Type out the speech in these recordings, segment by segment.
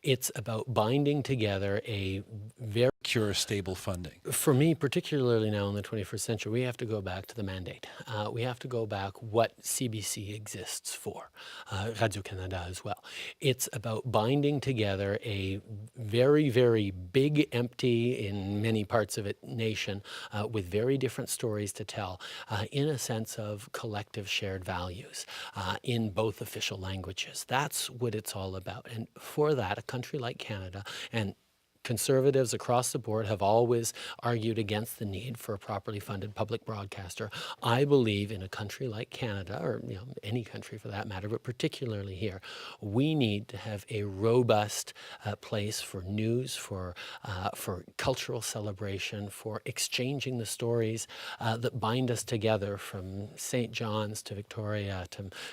It's about binding together a very Secure, stable funding. For me, particularly now in the 21st century, we have to go back to the mandate. We have to go back what CBC exists for, Radio-Canada as well. It's about binding together a very, very big, empty, in many parts of it, nation with very different stories to tell in a sense of collective shared values in both official languages. That's what it's all about. And for that, a country like Canada, and conservatives across the board have always argued against the need for a properly funded public broadcaster. I believe in a country like Canada, or any country for that matter, but particularly here, we need to have a robust place for news, for cultural celebration, for exchanging the stories that bind us together, from St. John's to Victoria,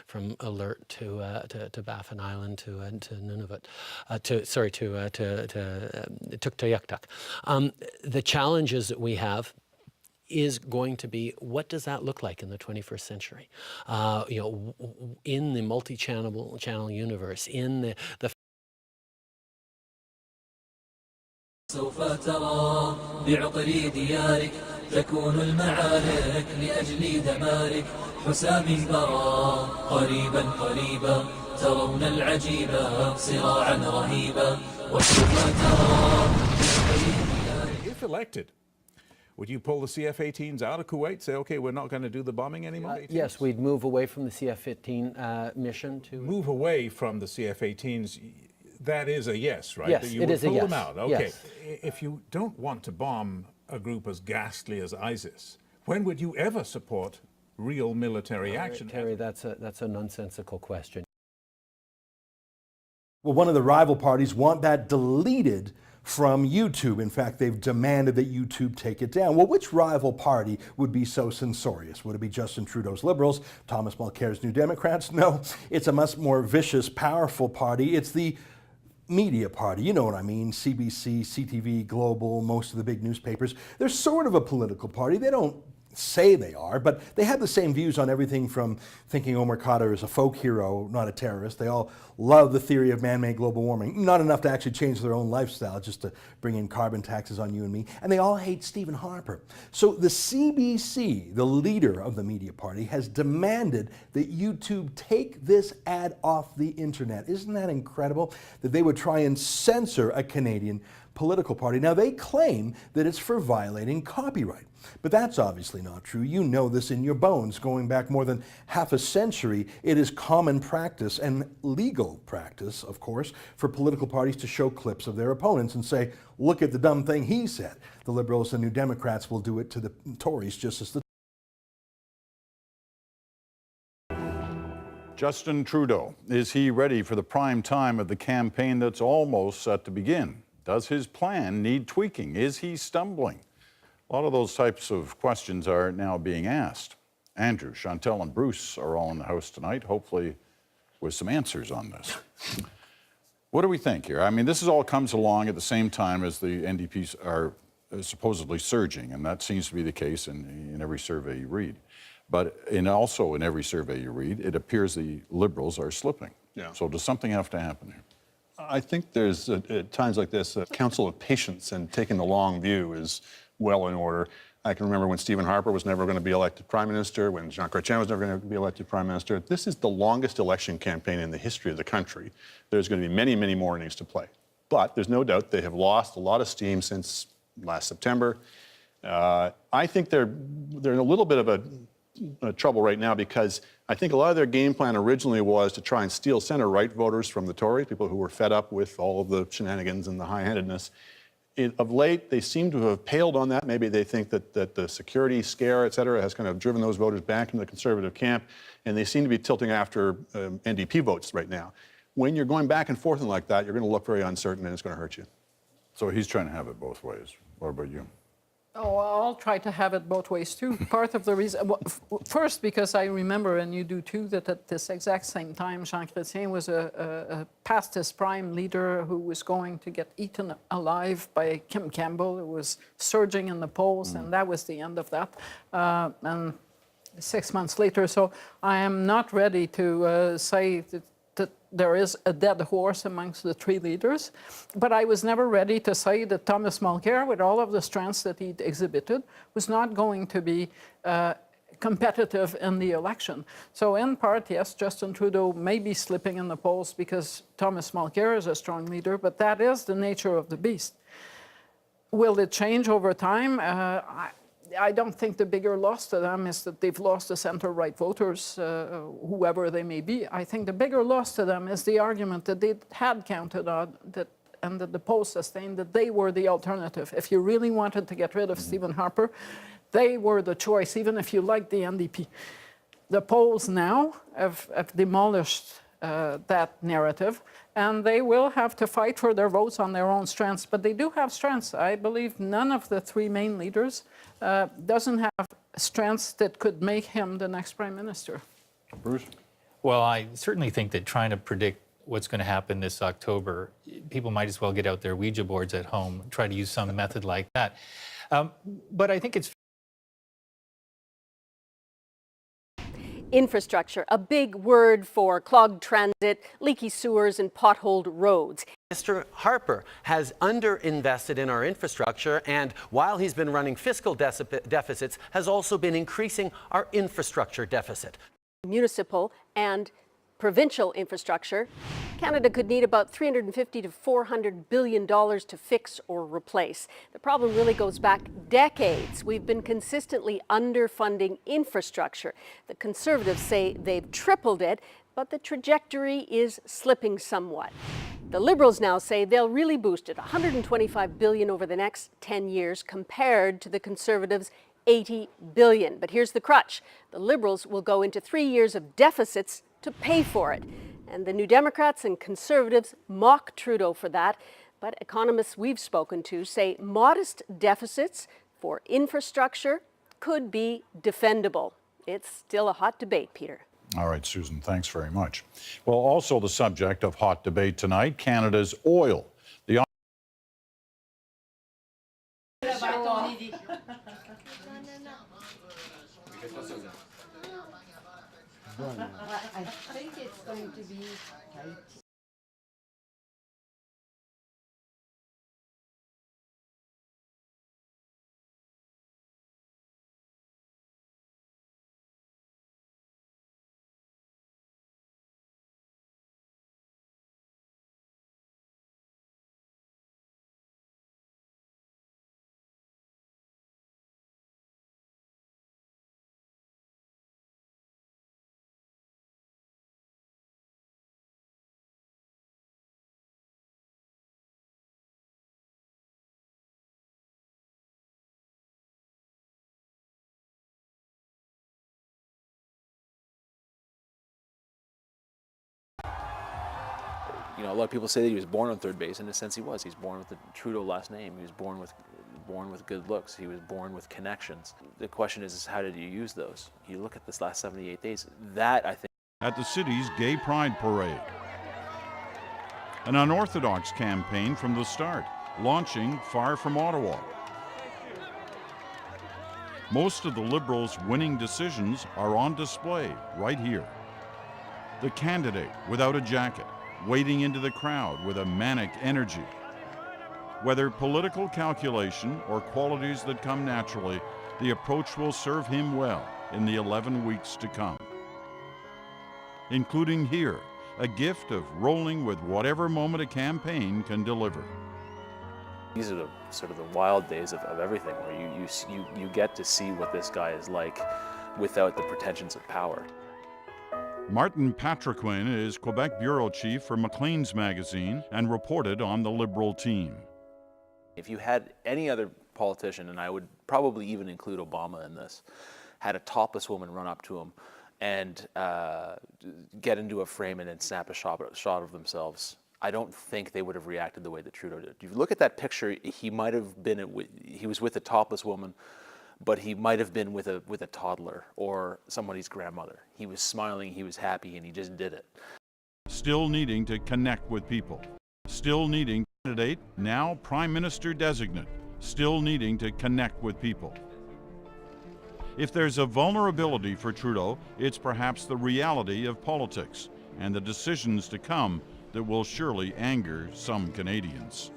from Alert to Baffin Island to Nunavut, Tuktoyaktuk. The challenges that we have is going to be, what does that look like in the 21st century? In the multi-channel universe, in the سوف ترى بعقر ديارك تكون المعارك لأجل دمارك حسام برا قريبا قريبا ترون العجيبة صراعا رهيبا وسوف ترى If elected, would you pull the CF-18s out of Kuwait, say, okay, we're not going to do the bombing anymore? Yes, we'd move away from the CF-15 mission to... Move away from the CF-18s, that is a yes, right? Yes, that you it would is a pull yes. them out. Okay. Yes. If you don't want to bomb a group as ghastly as ISIS, when would you ever support real military action? Terry, that's a nonsensical question. Well, one of the rival parties want that deleted from YouTube. In fact, they've demanded that YouTube take it down. Well, which rival party would be so censorious? Would it be Justin Trudeau's Liberals, Thomas Mulcair's New Democrats? No, it's a much more vicious, powerful party. It's the media party. You know what I mean. CBC, CTV, Global, most of the big newspapers. They're sort of a political party. They don't say they are, but they have the same views on everything from thinking Omar Khadr is a folk hero, not a terrorist. They all love the theory of man-made global warming, not enough to actually change their own lifestyle, just to bring in carbon taxes on you and me. And they all hate Stephen Harper. So the CBC, the leader of the media party, has demanded that YouTube take this ad off the internet. Isn't that incredible? That they would try and censor a Canadian political party. Now, they claim that it's for violating copyright, but that's obviously not true. You know this in your bones. Going back more than half a century, it is common practice and legal practice, of course, for political parties to show clips of their opponents and say, look at the dumb thing he said. The Liberals and New Democrats will do it to the Tories just as the Justin Trudeau, is he ready for the prime time of the campaign that's almost set to begin? Does his plan need tweaking? Is he stumbling? A lot of those types of questions are now being asked. Andrew, Chantal, and Bruce are all in the house tonight, hopefully with some answers on this. What do we think here? I mean, this all comes along at the same time as the NDPs are supposedly surging, and that seems to be the case in every survey you read. But also in every survey you read, it appears the Liberals are slipping. Yeah. So does something have to happen here? I think there's, at times like this, a counsel of patience and taking the long view is well in order. I can remember when Stephen Harper was never going to be elected Prime Minister, when Jean Chrétien was never going to be elected Prime Minister. This is the longest election campaign in the history of the country. There's going to be many, many more innings to play. But there's no doubt they have lost a lot of steam since last September. I think they're in a little bit of trouble right now because I think a lot of their game plan originally was to try and steal center-right voters from the Tories, people who were fed up with all of the shenanigans and the high-handedness. Of late, they seem to have paled on that. Maybe they think that the security scare, et cetera, has kind of driven those voters back into the Conservative camp, and they seem to be tilting after NDP votes right now. When you're going back and forth and like that, you're going to look very uncertain, and it's going to hurt you. So he's trying to have it both ways. What about you? Oh, I'll try to have it both ways too. Part of the reason, well, first, because I remember, and you do too, that at this exact same time, Jean Chrétien was a past his prime leader who was going to get eaten alive by Kim Campbell, who was surging in the polls, and that was the end of that. And 6 months later, so I am not ready to say that there is a dead horse amongst the three leaders. But I was never ready to say that Thomas Mulcair, with all of the strengths that he exhibited, was not going to be competitive in the election. So in part, yes, Justin Trudeau may be slipping in the polls because Thomas Mulcair is a strong leader, but that is the nature of the beast. Will it change over time? I don't think the bigger loss to them is that they've lost the center-right voters, whoever they may be. I think the bigger loss to them is the argument that they had counted on, and that the polls sustained, that they were the alternative. If you really wanted to get rid of Stephen Harper, they were the choice, even if you liked the NDP. The polls now have demolished that narrative, and they will have to fight for their votes on their own strengths. But they do have strengths. I believe none of the three main leaders doesn't have strengths that could make him the next prime minister. Bruce? Well, I certainly think that trying to predict what's going to happen this October, people might as well get out their Ouija boards at home, try to use some method like that. But I think it's Infrastructure, a big word for clogged transit, leaky sewers, and potholed roads. Mr. Harper has underinvested in our infrastructure, and while he's been running fiscal deficits, has also been increasing our infrastructure deficit. Municipal and provincial infrastructure. Canada could need about $350 to $400 billion to fix or replace. The problem really goes back decades. We've been consistently underfunding infrastructure. The Conservatives say they've tripled it, but the trajectory is slipping somewhat. The Liberals now say they'll really boost it, $125 billion over the next 10 years compared to the Conservatives' $80 billion. But here's the crutch. The Liberals will go into 3 years of deficits to pay for it. And the New Democrats and Conservatives mock Trudeau for that. But economists we've spoken to say modest deficits for infrastructure could be defendable. It's still a hot debate, Peter. All right, Susan, thanks very much. Well, also the subject of hot debate tonight, Canada's oil. The I think it's going to be tight. You know, a lot of people say that he was born on third base. In a sense, he was. He's born with the Trudeau last name. He was born with good looks. He was born with connections. The question is how did you use those? You look at this last 78 days. That, I think. at the city's Gay Pride Parade. An unorthodox campaign from the start, launching far from Ottawa. Most of the Liberals' winning decisions are on display right here. The candidate without a jacket, wading into the crowd with a manic energy. Whether political calculation or qualities that come naturally, the approach will serve him well in the 11 weeks to come. Including here, a gift of rolling with whatever moment a campaign can deliver. These are the sort of the wild days of everything, where you get to see what this guy is like without the pretensions of power. Martin Patriquin is Quebec bureau chief for Maclean's magazine and reported on the Liberal team. If you had any other politician, and I would probably even include Obama in this, had a topless woman run up to him and get into a frame and then snap a shot of themselves, I don't think they would have reacted the way that Trudeau did. If you look at that picture, he might have been, he was with a topless woman, but he might have been with a toddler or somebody's grandmother. He was smiling, he was happy, and he just did it. Still needing to connect with people. Still needing candidate, now Prime Minister designate. Still needing to connect with people. If there's a vulnerability for Trudeau, it's perhaps the reality of politics. and the decisions to come that will surely anger some Canadians.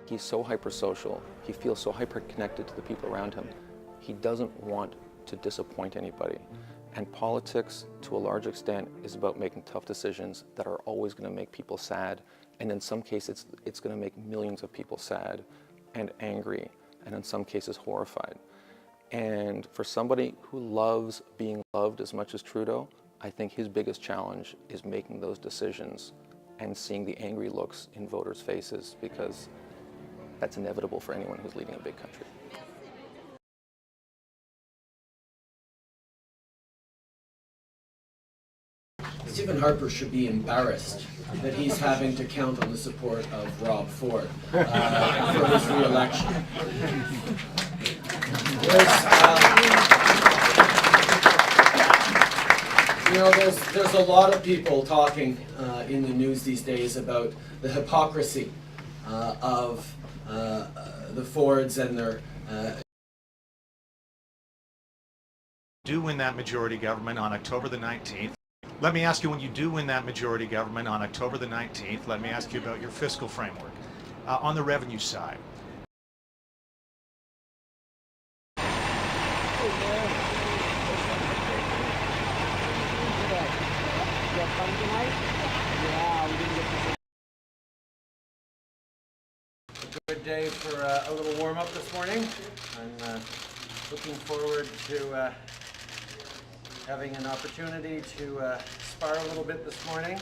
He's so hypersocial. He feels so hyper-connected to the people around him. He doesn't want to disappoint anybody. And politics, to a large extent, is about making tough decisions that are always going to make people sad. And in some cases, it's going to make millions of people sad and angry, and in some cases, horrified. And for somebody who loves being loved as much as Trudeau, I think his biggest challenge is making those decisions and seeing the angry looks in voters' faces, because that's inevitable for anyone who's leading a big country. Stephen Harper should be embarrassed that he's having to count on the support of Rob Ford for his re-election. There's a lot of people talking in the news these days about the hypocrisy of the Fords and their do win that majority government on October the 19th. Let me ask you, when you do win that majority government on October the 19th, let me ask you about your fiscal framework. On the revenue side, good day for a little warm-up this morning. I'm looking forward to having an opportunity to spar a little bit this morning.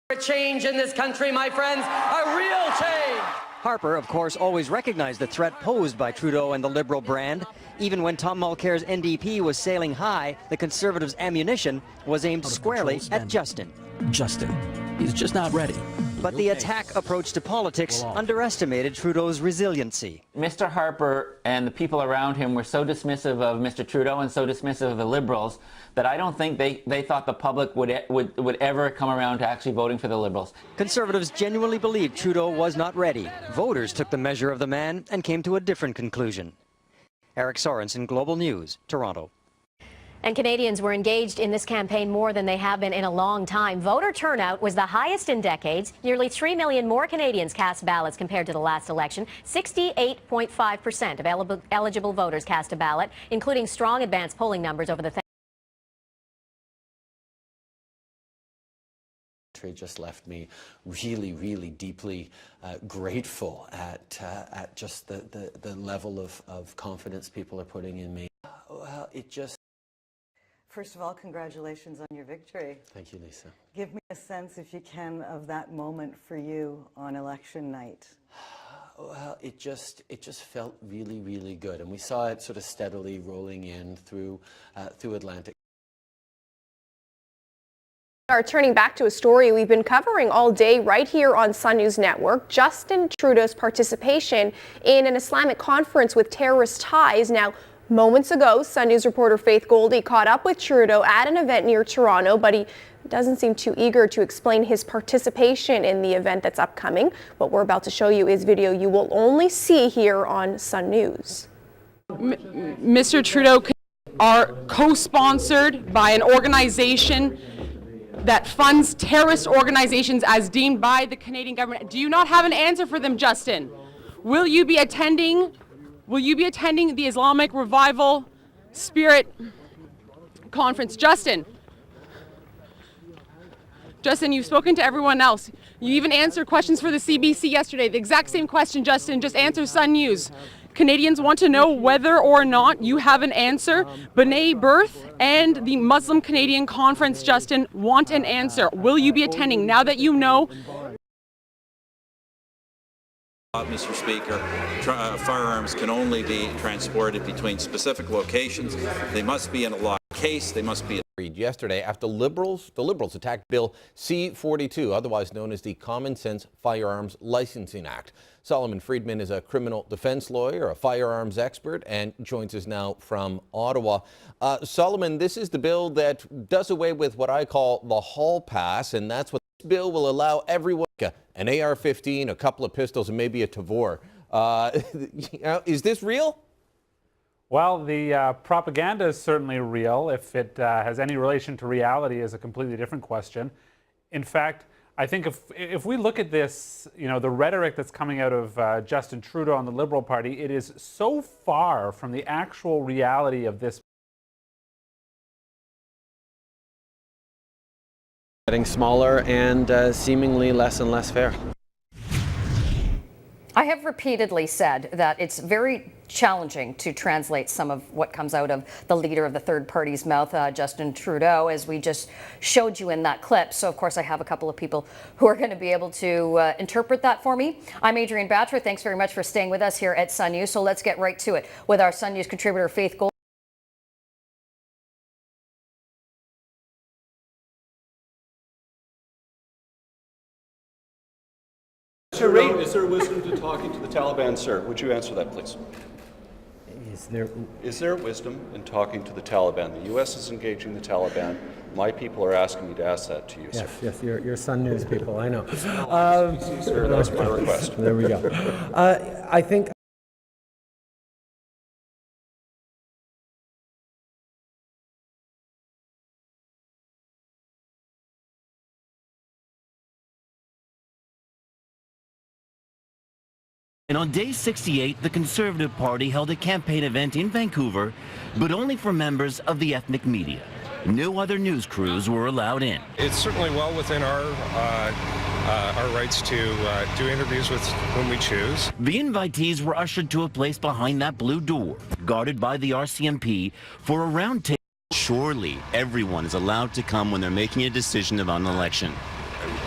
A change in this country, my friends, a real change! Harper, of course, always recognized the threat posed by Trudeau and the Liberal brand. Even when Tom Mulcair's NDP was sailing high, the Conservatives' ammunition was aimed squarely at Justin. He's just not ready. But the attack approach to politics underestimated Trudeau's resiliency. Mr. Harper and the people around him were so dismissive of Mr. Trudeau and so dismissive of the Liberals that I don't think they thought the public would ever come around to actually voting for the Liberals. Conservatives genuinely believed Trudeau was not ready. Voters took the measure of the man and came to a different conclusion. Eric Sorensen, Global News, Toronto. And Canadians were engaged in this campaign more than they have been in a long time. Voter turnout was the highest in decades. Nearly 3 million more Canadians cast ballots compared to the last election. 68.5% of eligible voters cast a ballot, including strong advance polling numbers over the just left me really, really deeply grateful at just the level of confidence people are putting in me. Well, it just... First of all, congratulations on your victory. Thank you, Lisa. Give me a sense, if you can, of that moment for you on election night. Well, it just felt really, really good, and we saw it sort of steadily rolling in through Atlantic. Are turning back to a story we've been covering all day right here on Sun News Network. Justin Trudeau's participation in an Islamic conference with terrorist ties. Now, moments ago, Sun News reporter Faith Goldie caught up with Trudeau at an event near Toronto, but he doesn't seem too eager to explain his participation in the event that's upcoming. What we're about to show you is video you will only see here on Sun News. Mr. Trudeau are co-sponsored by an organization that funds terrorist organizations as deemed by the Canadian government. Do you not have an answer for them, Justin? Will you be attending the Islamic Revival Spirit Conference? Justin, you've spoken to everyone else. You even answered questions for the CBC yesterday. The exact same question, Justin, just answer Sun News. Canadians want to know whether or not you have an answer. B'nai B'rith and the Muslim Canadian Conference, Justin, want an answer. Will you be attending now that you know? Mr. Speaker, firearms can only be transported between specific locations. They must be in a locked case. They must be yesterday after the Liberals attacked Bill C-42, otherwise known as the Common Sense Firearms Licensing Act. Solomon Friedman is a criminal defense lawyer, a firearms expert, and joins us now from Ottawa. Solomon, this is the bill that does away with what I call the hall pass, and that's what this bill will allow everyone, an AR-15, a couple of pistols, and maybe a Tavor. Is this real? Well, the propaganda is certainly real. If it has any relation to reality is a completely different question. In fact, I think if we look at this, the rhetoric that's coming out of Justin Trudeau and the Liberal Party, it is so far from the actual reality of this. Getting smaller and seemingly less and less fair. I have repeatedly said that it's very challenging to translate some of what comes out of the leader of the third party's mouth, Justin Trudeau, as we just showed you in that clip. So, of course, I have a couple of people who are going to be able to interpret that for me. I'm Adrienne Bachelor. Thanks very much for staying with us here at Sun News. So let's get right to it with our Sun News contributor, Faith Gold. Is there wisdom to talking to the Taliban, sir? Would you answer that, please? Is there wisdom in talking to the Taliban? The U.S. is engaging the Taliban. My people are asking me to ask that to you, sir. Yes, you're Sun News people, I know. Sir, that's my request. There we go. I think And on day 68, the Conservative Party held a campaign event in Vancouver, but only for members of the ethnic media. No other news crews were allowed in. It's certainly well within our rights to do interviews with whom we choose. The invitees were ushered to a place behind that blue door, guarded by the RCMP, for a round table. Surely everyone is allowed to come when they're making a decision about an election.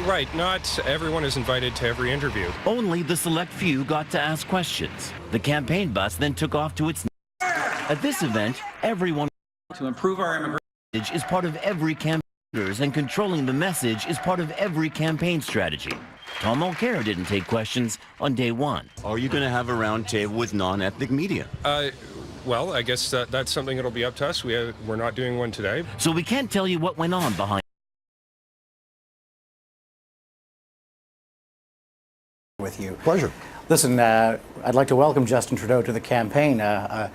Right, not everyone is invited to every interview. Only the select few got to ask questions. The campaign bus then took off to its next. At this event, everyone to improve our immigration is part of every campaign, and controlling the message is part of every campaign strategy. Tom Mulcair didn't take questions on day one. Are you going to have a round table with non-ethnic media? Well, I guess that's something that'll be up to us. We're not doing one today. So we can't tell you what went on behind. With you. Pleasure. Listen, I'd like to welcome Justin Trudeau to the campaign. A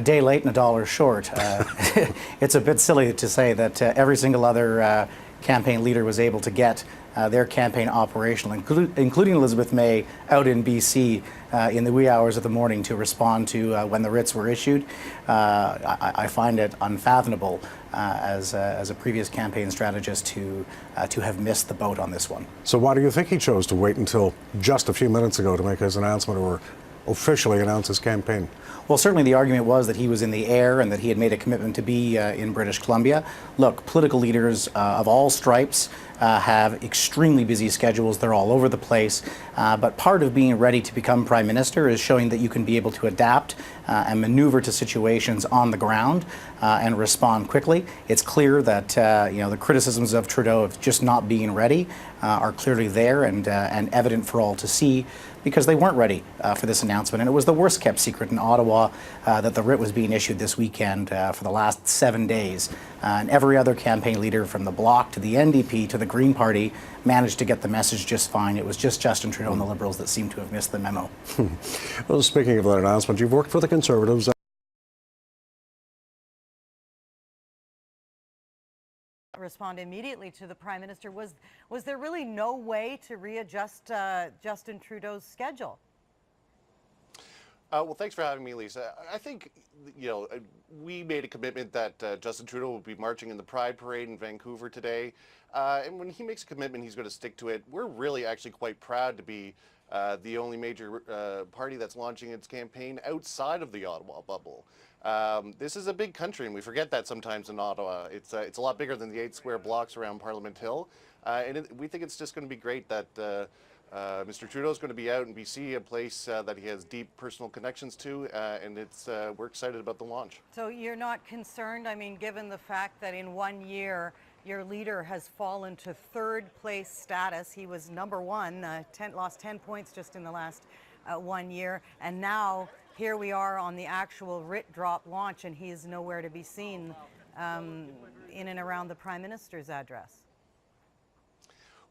day late and a dollar short. It's a bit silly to say that every single other campaign leader was able to get their campaign operational, including Elizabeth May out in BC in the wee hours of the morning to respond to when the writs were issued. I find it unfathomable as a previous campaign strategist to have missed the boat on this one. So why do you think he chose to wait until just a few minutes ago to make his announcement or officially announce his campaign? Well, certainly the argument was that he was in the air and that he had made a commitment to be in British Columbia. Look, political leaders of all stripes have extremely busy schedules. They're all over the place. But part of being ready to become Prime Minister is showing that you can be able to adapt and maneuver to situations on the ground and respond quickly. It's clear that the criticisms of Trudeau of just not being ready are clearly there and evident for all to see, because they weren't ready for this announcement. And it was the worst kept secret in Ottawa that the writ was being issued this weekend for the last 7 days. And every other campaign leader from the Bloc to the NDP to the Green Party managed to get the message just fine. It was just Justin Trudeau and the Liberals that seemed to have missed the memo. Well, speaking of that announcement, you've worked for the Conservatives. Respond immediately to the Prime Minister. Was there really no way to readjust Justin Trudeau's schedule? Well, thanks for having me, Lisa. I think, we made a commitment that Justin Trudeau will be marching in the Pride Parade in Vancouver today. And when he makes a commitment, he's going to stick to it. We're really actually quite proud to be the only major party that's launching its campaign outside of the Ottawa bubble. This is a big country, and we forget that sometimes in Ottawa. It's a lot bigger than the 8 square blocks around Parliament Hill. We think it's just going to be great that Mr. Trudeau is going to be out in BC, a place that he has deep personal connections to, and we're excited about the launch. So you're not concerned, given the fact that in 1 year, your leader has fallen to third place status. He was number one, lost 10 points just in the last 1 year, and now here we are on the actual writ drop launch, and he is nowhere to be seen in and around the Prime Minister's address.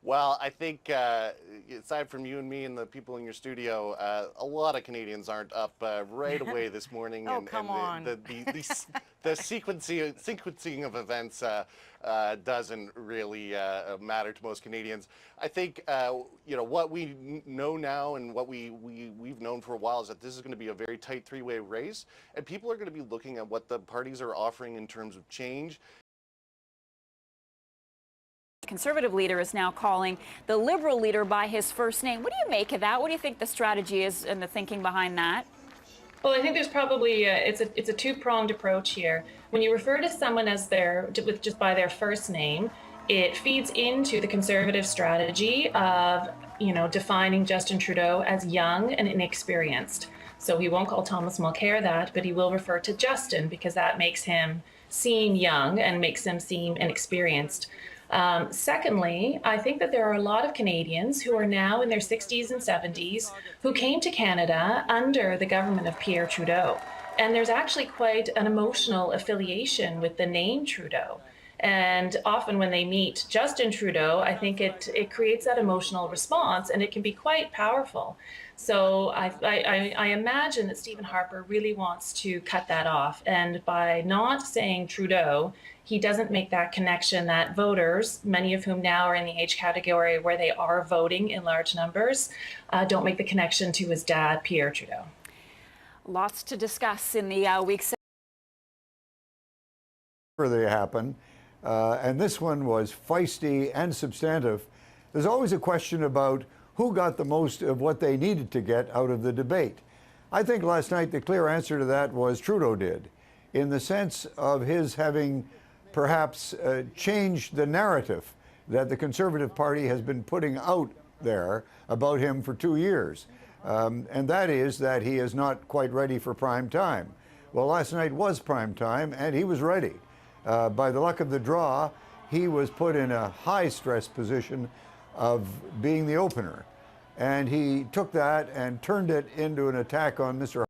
Well, I think aside from you and me and the people in your studio, a lot of Canadians aren't up right away this morning. Oh, come on. The sequencing of events doesn't really matter to most Canadians. I think what we know now and what we've known for a while is that this is going to be a very tight three-way race, and people are going to be looking at what the parties are offering in terms of change. Conservative leader is now calling the Liberal leader by his first name. What do you make of that? What do you think the strategy is and the thinking behind that? Well, I think there's probably it's a two-pronged approach here. When you refer to someone as just by their first name, it feeds into the Conservative strategy of defining Justin Trudeau as young and inexperienced. So he won't call Thomas Mulcair that, but he will refer to Justin because that makes him seem young and makes him seem inexperienced. Secondly, I think that there are a lot of Canadians who are now in their 60s and 70s who came to Canada under the government of Pierre Trudeau. And there's actually quite an emotional affiliation with the name Trudeau. And often when they meet Justin Trudeau, I think it creates that emotional response, and it can be quite powerful. So I imagine that Stephen Harper really wants to cut that off. And by not saying Trudeau, he doesn't make that connection that voters, many of whom now are in the age category where they are voting in large numbers, don't make the connection to his dad, Pierre Trudeau. Lots to discuss in the weeks. They happen, and this one was feisty and substantive. There's always a question about who got the most of what they needed to get out of the debate. I think last night the clear answer to that was Trudeau did, in the sense of his having perhaps changed the narrative that the Conservative Party has been putting out there about him for 2 years. And that is that he is not quite ready for prime time. Well, last night was prime time, and he was ready. By the luck of the draw, he was put in a high-stress position of being the opener. And he took that and turned it into an attack on Mr.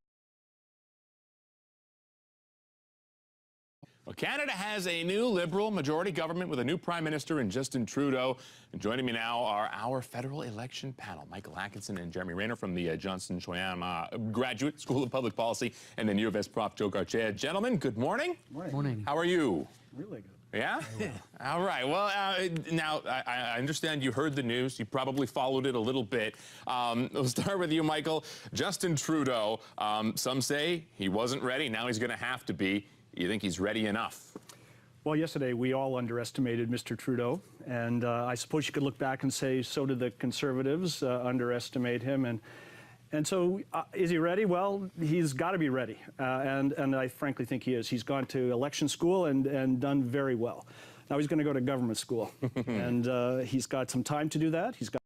Well, Canada has a new Liberal majority government with a new Prime Minister in Justin Trudeau. And joining me now are our federal election panel, Michael Atkinson and Jeremy Rayner from the Johnson Choyama Graduate School of Public Policy, and then U of S Prof. Joe Garcia. Gentlemen, good morning. Morning. How are you? Really good. Yeah? All right. Well, now, I understand you heard the news. You probably followed it a little bit. We'll start with you, Michael. Justin Trudeau, some say he wasn't ready. Now he's going to have to be. You think he's ready enough? Well, yesterday we all underestimated Mr. Trudeau, and I suppose you could look back and say so did the Conservatives underestimate him. And so is he ready? Well, he's got to be ready, and I frankly think he is. He's gone to election school and done very well. Now he's going to go to government school, and he's got some time to do that. He's got